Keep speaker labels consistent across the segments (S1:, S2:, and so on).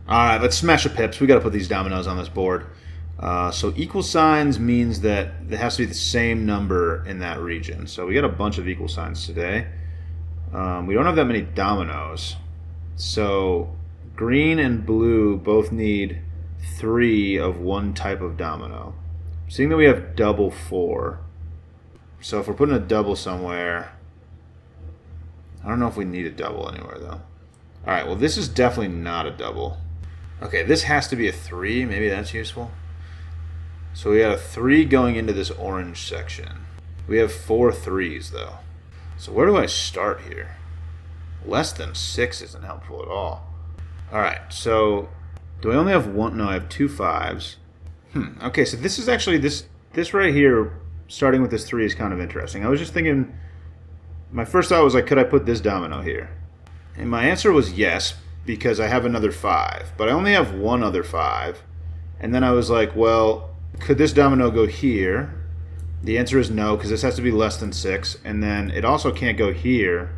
S1: All right, let's smash the pips. We got to put these dominoes on this board. So equal signs means that it has to be the same number in that region. So we got a bunch of equal signs today. We don't have that many dominoes. So green and blue both need 3 of one type of domino. Seeing that we have double 4. So if we're putting a double somewhere, I don't know if we need a double anywhere though. All right, well this is definitely not a double. Okay, this has to be a 3. Maybe that's useful. So we got a 3 going into this orange section. We have 4 3s though. So where do I start here? Less than 6 isn't helpful at all. All right, so do I only have one? No, I have 2 5s. Okay, so this is actually, this right here, starting with this 3 is kind of interesting. I was just thinking, my first thought was like, could I put this domino here? And my answer was yes, because I have another 5. But I only have one other 5. And then I was like, well, could this domino go here? The answer is no, because this has to be less than 6. And then it also can't go here,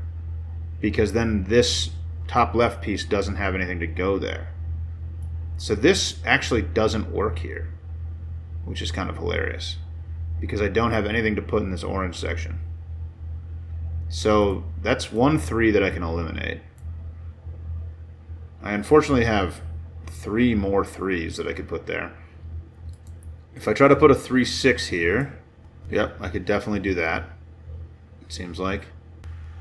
S1: because then this top left piece doesn't have anything to go there. So this actually doesn't work here, which is kind of hilarious, because I don't have anything to put in this orange section. So that's 1 3 that I can eliminate. I unfortunately have 3 more 3s that I could put there. If I try to put a 3 6 here, yep, I could definitely do that, it seems like.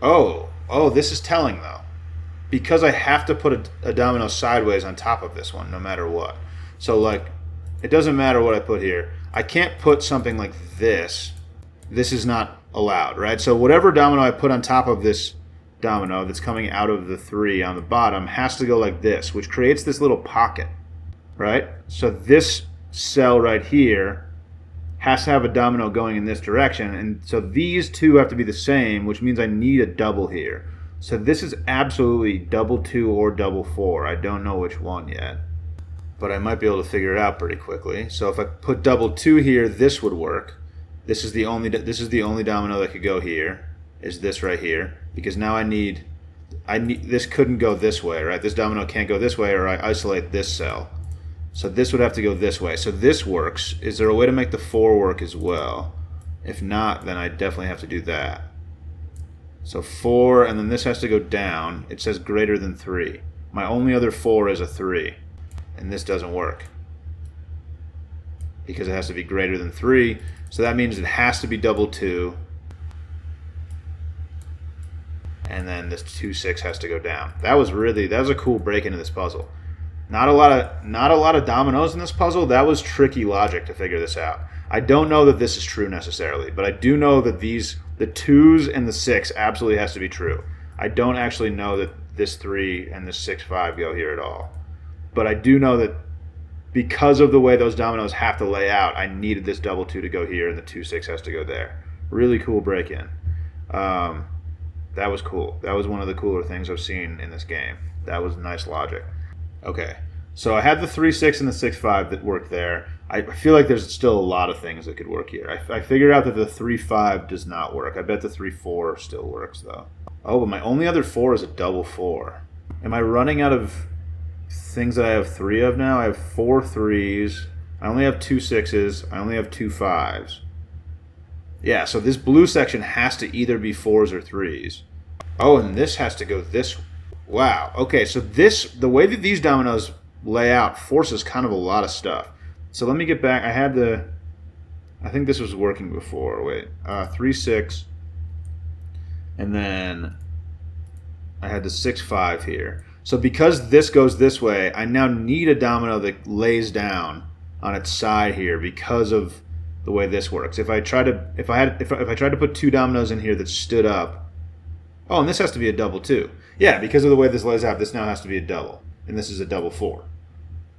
S1: Oh, this is telling though, because I have to put a domino sideways on top of this one no matter what. So like, it doesn't matter what I put here. I can't put something like this. This is not allowed, right? So whatever domino I put on top of this domino that's coming out of the 3 on the bottom has to go like this, which creates this little pocket, right? So this cell right here has to have a domino going in this direction, and so these two have to be the same, which means I need a double here. So this is absolutely double 2 or double 4. I don't know which one yet, but I might be able to figure it out pretty quickly. So if I put double 2 here, this would work. This is the only domino that could go here, is this right here, because now I need this couldn't go this way, right? This domino can't go this way, or I isolate this cell. So this would have to go this way. So this works. Is there a way to make the 4 work as well? If not, then I definitely have to do that. So 4, and then this has to go down. It says greater than 3. My only other 4 is a 3, and this doesn't work because it has to be greater than 3. So that means it has to be double 2, and then this 2 6 has to go down. That was a cool break into this puzzle. Not a lot of dominoes in this puzzle. That was tricky logic to figure this out. I don't know that this is true necessarily, but I do know that the 2s and the 6 absolutely has to be true. I don't actually know that this 3 and this 6 5 go here at all. But I do know that because of the way those dominoes have to lay out, I needed this double 2 to go here and the 2 6 has to go there. Really cool break in. That was cool. That was one of the cooler things I've seen in this game. That was nice logic. Okay, so I had the 3 6 and the 6 5 that worked there. I feel like there's still a lot of things that could work here. I figured out that the 3 5 does not work. I bet the 3 4 still works though. Oh, but my only other 4 is a double 4. Am I running out of things that I have 3 of now? I have 4 3s. I only have 2 6s. I only have 2 5s. Yeah, so this blue section has to either be 4s or 3s. Oh, and this has to go this way. Wow. Okay, so the way that these dominoes lay out forces kind of a lot of stuff. So let me get back. I think this was working before. Wait, 3 6, and then I had the 6 5 here. So because this goes this way, I now need a domino that lays down on its side here because of the way this works. If I tried to put 2 dominoes in here that stood up. Oh, and this has to be a double too. Yeah, because of the way this lays out, this now has to be a double. And this is a double 4,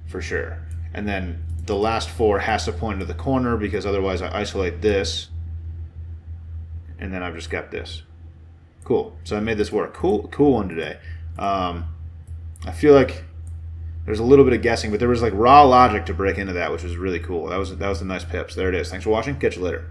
S1: for sure. And then the last 4 has to point to the corner because otherwise I isolate this. And then I've just got this. Cool. So I made this work. Cool one today. I feel like there's a little bit of guessing, but there was like raw logic to break into that, which was really cool. That was the nice pips. There it is. Thanks for watching. Catch you later.